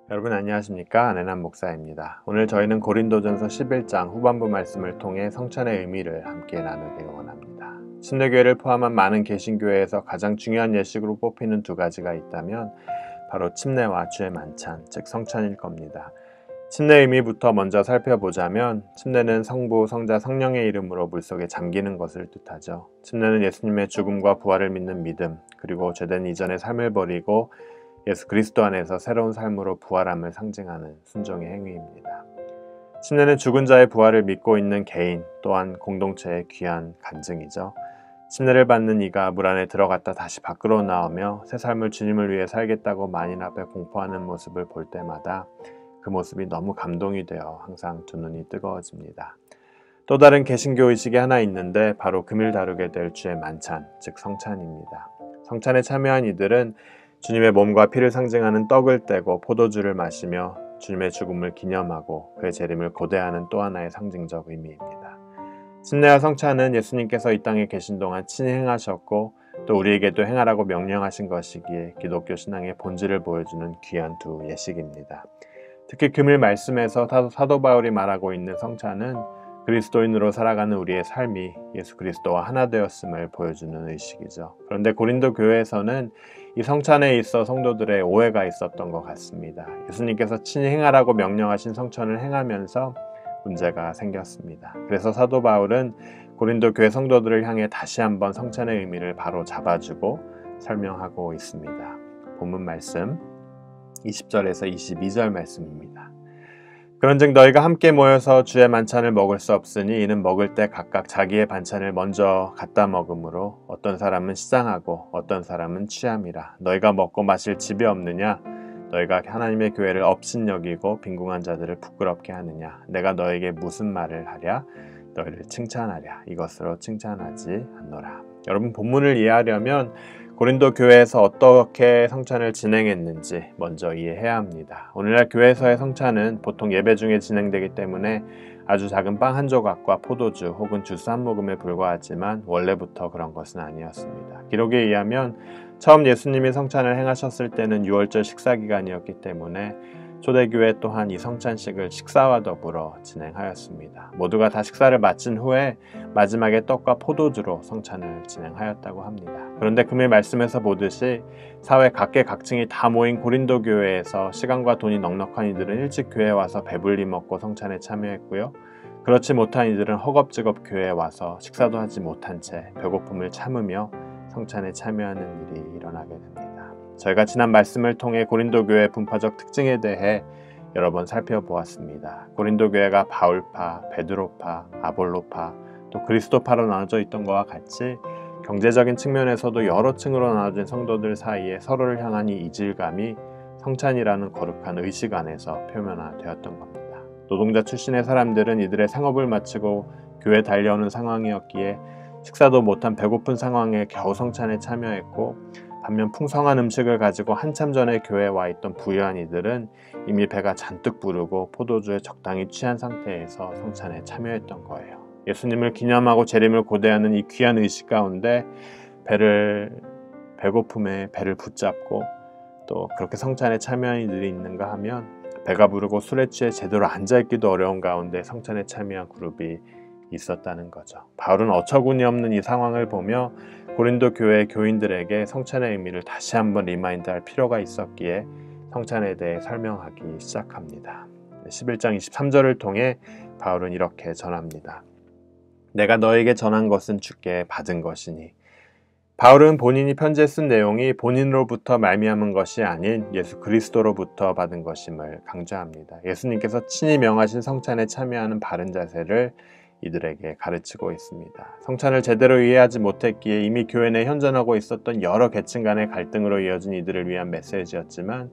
여러분 안녕하십니까? 안혜남 목사입니다. 오늘 저희는 고린도전서 11장 후반부 말씀을 통해 성찬의 의미를 함께 나누길 원합니다. 침례교회를 포함한 많은 개신교회에서 가장 중요한 예식으로 뽑히는 두 가지가 있다면 바로 침례와 주의 만찬, 즉 성찬일 겁니다. 침례 의미부터 먼저 살펴보자면 침례는 성부, 성자, 성령의 이름으로 물속에 잠기는 것을 뜻하죠. 침례는 예수님의 죽음과 부활을 믿는 믿음, 그리고 죄된 이전의 삶을 버리고 예수 그리스도 안에서 새로운 삶으로 부활함을 상징하는 순종의 행위입니다. 침례는 죽은 자의 부활을 믿고 있는 개인 또한 공동체의 귀한 간증이죠. 침례를 받는 이가 물 안에 들어갔다 다시 밖으로 나오며 새 삶을 주님을 위해 살겠다고 만인 앞에 공포하는 모습을 볼 때마다 그 모습이 너무 감동이 되어 항상 두 눈이 뜨거워집니다. 또 다른 개신교 의식이 하나 있는데 바로 금일 다루게 될 주의 만찬, 즉 성찬입니다. 성찬에 참여한 이들은 주님의 몸과 피를 상징하는 떡을 떼고 포도주를 마시며 주님의 죽음을 기념하고 그의 재림을 고대하는 또 하나의 상징적 의미입니다. 침례와 성찬은 예수님께서 이 땅에 계신 동안 친히 행하셨고 또 우리에게도 행하라고 명령하신 것이기에 기독교 신앙의 본질을 보여주는 귀한 두 예식입니다. 특히 금일 말씀에서 사도 바울이 말하고 있는 성찬은 그리스도인으로 살아가는 우리의 삶이 예수 그리스도와 하나 되었음을 보여주는 의식이죠. 그런데 고린도 교회에서는 이 성찬에 있어 성도들의 오해가 있었던 것 같습니다. 예수님께서 친히 행하라고 명령하신 성찬을 행하면서 문제가 생겼습니다. 그래서 사도 바울은 고린도 교회 성도들을 향해 다시 한번 성찬의 의미를 바로 잡아주고 설명하고 있습니다. 본문 말씀 20절에서 22절 말씀입니다. 그런즉 너희가 함께 모여서 주의 만찬을 먹을 수 없으니 이는 먹을 때 각각 자기의 반찬을 먼저 갖다 먹으므로 어떤 사람은 시장하고 어떤 사람은 취함이라. 너희가 먹고 마실 집이 없느냐? 너희가 하나님의 교회를 업신여기고 빈궁한 자들을 부끄럽게 하느냐? 내가 너에게 무슨 말을 하랴? 너희를 칭찬하랴. 이것으로 칭찬하지 않노라. 여러분, 본문을 이해하려면 고린도 교회에서 어떻게 성찬을 진행했는지 먼저 이해해야 합니다. 오늘날 교회에서의 성찬은 보통 예배 중에 진행되기 때문에 아주 작은 빵 한 조각과 포도주 혹은 주스 한 모금에 불과하지만 원래부터 그런 것은 아니었습니다. 기록에 의하면 처음 예수님이 성찬을 행하셨을 때는 유월절 식사기간이었기 때문에 초대교회 또한 이 성찬식을 식사와 더불어 진행하였습니다. 모두가 다 식사를 마친 후에 마지막에 떡과 포도주로 성찬을 진행하였다고 합니다. 그런데 금일 말씀에서 보듯이 사회 각계각층이 다 모인 고린도 교회에서 시간과 돈이 넉넉한 이들은 일찍 교회에 와서 배불리 먹고 성찬에 참여했고요. 그렇지 못한 이들은 허겁지겁 교회에 와서 식사도 하지 못한 채 배고픔을 참으며 성찬에 참여하는 일이 일어나게 됩니다. 저희가 지난 말씀을 통해 고린도 교회의 분파적 특징에 대해 여러 번 살펴보았습니다. 고린도 교회가 바울파, 베드로파, 아볼로파, 또 그리스도파로 나눠져 있던 것과 같이 경제적인 측면에서도 여러 층으로 나눠진 성도들 사이에 서로를 향한 이 이질감이 성찬이라는 거룩한 의식 안에서 표면화되었던 겁니다. 노동자 출신의 사람들은 이들의 생업을 마치고 교회에 달려오는 상황이었기에 식사도 못한 배고픈 상황에 겨우 성찬에 참여했고, 반면 풍성한 음식을 가지고 한참 전에 교회에 와 있던 부유한 이들은 이미 배가 잔뜩 부르고 포도주에 적당히 취한 상태에서 성찬에 참여했던 거예요. 예수님을 기념하고 재림을 고대하는 이 귀한 의식 가운데 배고픔에 배를 붙잡고 또 그렇게 성찬에 참여한 이들이 있는가 하면 배가 부르고 술에 취해 제대로 앉아있기도 어려운 가운데 성찬에 참여한 그룹이 있었다는 거죠. 바울은 어처구니 없는 이 상황을 보며 고린도 교회 교인들에게 성찬의 의미를 다시 한번 리마인드할 필요가 있었기에 성찬에 대해 설명하기 시작합니다. 11장 23절을 통해 바울은 이렇게 전합니다. 내가 너에게 전한 것은 주께 받은 것이니. 바울은 본인이 편지에 쓴 내용이 본인으로부터 말미암은 것이 아닌 예수 그리스도로부터 받은 것임을 강조합니다. 예수님께서 친히 명하신 성찬에 참여하는 바른 자세를 이들에게 가르치고 있습니다. 성찬을 제대로 이해하지 못했기에 이미 교회 내 현존하고 있었던 여러 계층 간의 갈등으로 이어진 이들을 위한 메시지였지만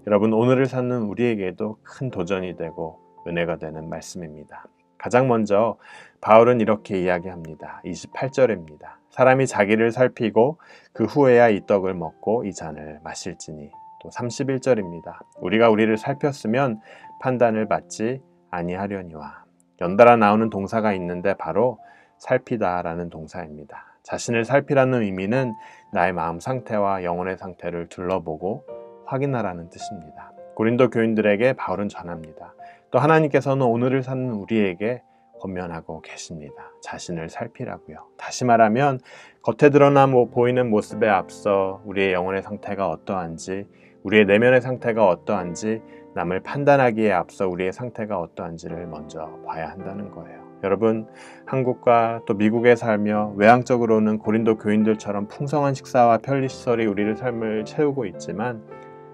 여러분, 오늘을 사는 우리에게도 큰 도전이 되고 은혜가 되는 말씀입니다. 가장 먼저 바울은 이렇게 이야기합니다. 28절입니다. 사람이 자기를 살피고 그 후에야 이 떡을 먹고 이 잔을 마실지니. 또 31절입니다. 우리가 우리를 살폈으면 판단을 받지 아니하려니와. 연달아 나오는 동사가 있는데 바로 살피다라는 동사입니다. 자신을 살피라는 의미는 나의 마음 상태와 영혼의 상태를 둘러보고 확인하라는 뜻입니다. 고린도 교인들에게 바울은 전합니다. 또 하나님께서는 오늘을 사는 우리에게 권면하고 계십니다. 자신을 살피라고요. 다시 말하면 겉에 드러나 보이는 모습에 앞서 우리의 영혼의 상태가 어떠한지, 우리의 내면의 상태가 어떠한지, 남을 판단하기에 앞서 우리의 상태가 어떠한지를 먼저 봐야 한다는 거예요. 여러분, 한국과 또 미국에 살며 외향적으로는 고린도 교인들처럼 풍성한 식사와 편리시설이 우리의 삶을 채우고 있지만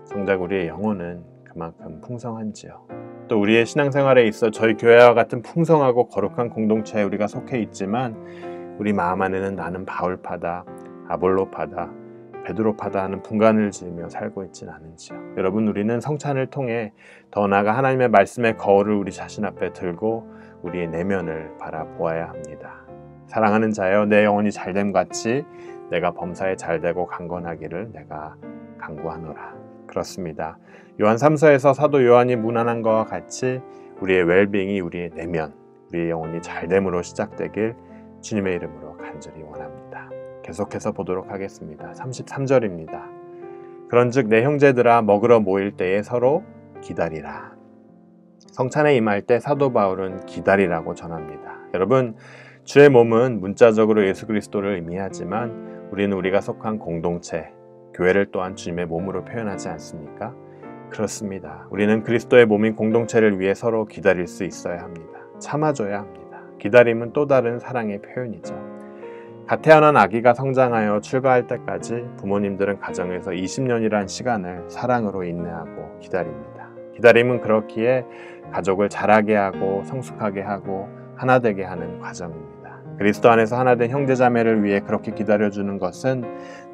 정작 우리의 영혼은 그만큼 풍성한지요. 또 우리의 신앙생활에 있어 저희 교회와 같은 풍성하고 거룩한 공동체에 우리가 속해 있지만 우리 마음 안에는 나는 바울파다, 아볼로파다, 베드로파다 하는 분간을 지으며 살고 있진 않은지요. 여러분, 우리는 성찬을 통해 더 나아가 하나님의 말씀의 거울을 우리 자신 앞에 들고 우리의 내면을 바라보아야 합니다. 사랑하는 자여, 내 영혼이 잘됨 같이 내가 범사에 잘되고 강건하기를 내가 간구하노라. 그렇습니다. 요한 3서에서 사도 요한이 문안한 것과 같이 우리의 웰빙이 우리의 내면, 우리의 영혼이 잘됨으로 시작되길 주님의 이름으로 간절히 원합니다. 계속해서 보도록 하겠습니다. 33절입니다. 그런즉 내 형제들아, 먹으러 모일 때에 서로 기다리라. 성찬에 임할 때 사도 바울은 기다리라고 전합니다. 여러분, 주의 몸은 문자적으로 예수 그리스도를 의미하지만 우리는 우리가 속한 공동체, 교회를 또한 주님의 몸으로 표현하지 않습니까? 그렇습니다. 우리는 그리스도의 몸인 공동체를 위해 서로 기다릴 수 있어야 합니다. 참아줘야 합니다. 기다림은 또 다른 사랑의 표현이죠. 갓 태어난 아기가 성장하여 출가할 때까지 부모님들은 가정에서 20년이란 시간을 사랑으로 인내하고 기다립니다. 기다림은 그렇기에 가족을 자라게 하고 성숙하게 하고 하나 되게 하는 과정입니다. 그리스도 안에서 하나된 형제자매를 위해 그렇게 기다려주는 것은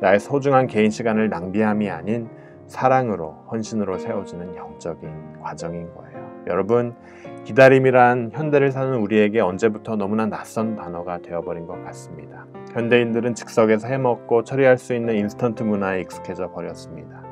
나의 소중한 개인 시간을 낭비함이 아닌 사랑으로, 헌신으로 세워주는 영적인 과정인 거예요. 여러분, 기다림이란 현대를 사는 우리에게 언제부터 너무나 낯선 단어가 되어버린 것 같습니다. 현대인들은 즉석에서 해먹고 처리할 수 있는 인스턴트 문화에 익숙해져 버렸습니다.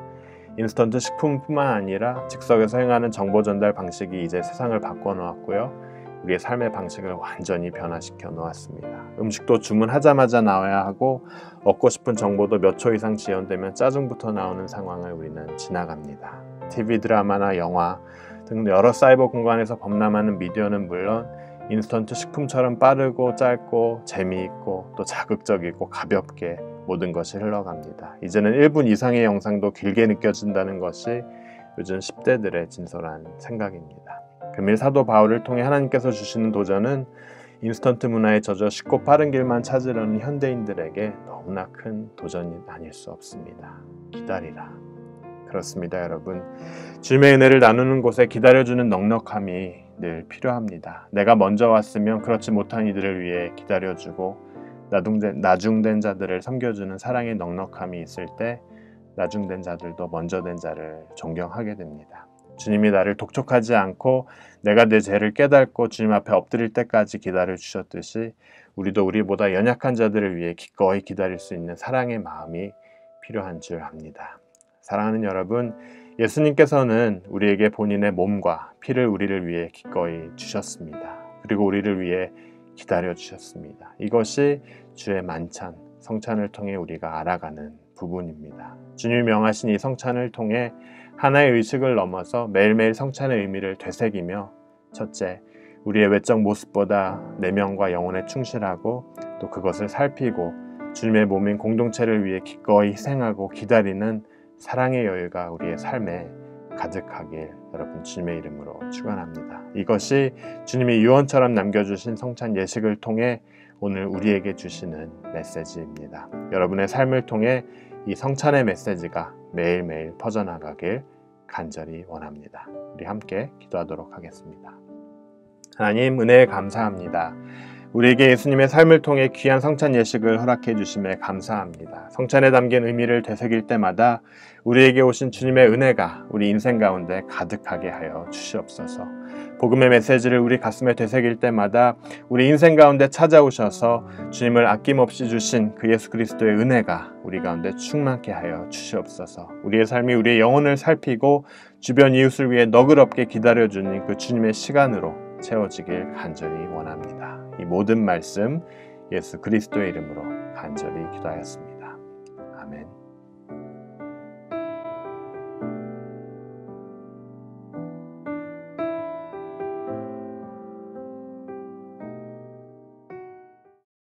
인스턴트 식품뿐만 아니라 즉석에서 행하는 정보 전달 방식이 이제 세상을 바꿔놓았고요. 우리의 삶의 방식을 완전히 변화시켜 놓았습니다. 음식도 주문하자마자 나와야 하고 얻고 싶은 정보도 몇 초 이상 지연되면 짜증부터 나오는 상황을 우리는 지나갑니다. TV 드라마나 영화 등 여러 사이버 공간에서 범람하는 미디어는 물론 인스턴트 식품처럼 빠르고 짧고 재미있고 또 자극적이고 가볍게 모든 것이 흘러갑니다. 이제는 1분 이상의 영상도 길게 느껴진다는 것이 요즘 10대들의 진솔한 생각입니다. 금일 사도 바울을 통해 하나님께서 주시는 도전은 인스턴트 문화에 젖어 쉽고 빠른 길만 찾으려는 현대인들에게 너무나 큰 도전이 아닐 수 없습니다. 기다리라. 그렇습니다, 여러분. 주님의 은혜를 나누는 곳에 기다려주는 넉넉함이 늘 필요합니다. 내가 먼저 왔으면 그렇지 못한 이들을 위해 기다려주고 나중된 자들을 섬겨주는 사랑의 넉넉함이 있을 때 나중된 자들도 먼저 된 자를 존경하게 됩니다. 주님이 나를 독촉하지 않고 내가 내 죄를 깨닫고 주님 앞에 엎드릴 때까지 기다려주셨듯이 우리도 우리보다 연약한 자들을 위해 기꺼이 기다릴 수 있는 사랑의 마음이 필요한 줄 압니다. 사랑하는 여러분, 예수님께서는 우리에게 본인의 몸과 피를 우리를 위해 기꺼이 주셨습니다. 그리고 우리를 위해 기다려주셨습니다. 이것이 주의 만찬, 성찬을 통해 우리가 알아가는 부분입니다. 주님이 명하신 이 성찬을 통해 하나의 의식을 넘어서 매일매일 성찬의 의미를 되새기며 첫째, 우리의 외적 모습보다 내면과 영혼에 충실하고 또 그것을 살피고 주님의 몸인 공동체를 위해 기꺼이 희생하고 기다리는 사랑의 여유가 우리의 삶에 가득하길 여러분 주님의 이름으로 축원합니다. 이것이 주님이 유언처럼 남겨주신 성찬 예식을 통해 오늘 우리에게 주시는 메시지입니다. 여러분의 삶을 통해 이 성찬의 메시지가 매일매일 퍼져나가길 간절히 원합니다. 우리 함께 기도하도록 하겠습니다. 하나님, 은혜에 감사합니다. 우리에게 예수님의 삶을 통해 귀한 성찬 예식을 허락해 주심에 감사합니다. 성찬에 담긴 의미를 되새길 때마다 우리에게 오신 주님의 은혜가 우리 인생 가운데 가득하게 하여 주시옵소서. 복음의 메시지를 우리 가슴에 되새길 때마다 우리 인생 가운데 찾아오셔서 주님을 아낌없이 주신 그 예수 그리스도의 은혜가 우리 가운데 충만케 하여 주시옵소서. 우리의 삶이 우리의 영혼을 살피고 주변 이웃을 위해 너그럽게 기다려주는 그 주님의 시간으로 채워지길 간절히 원합니다. 이 모든 말씀 예수 그리스도의 이름으로 간절히 기도하였습니다. 아멘.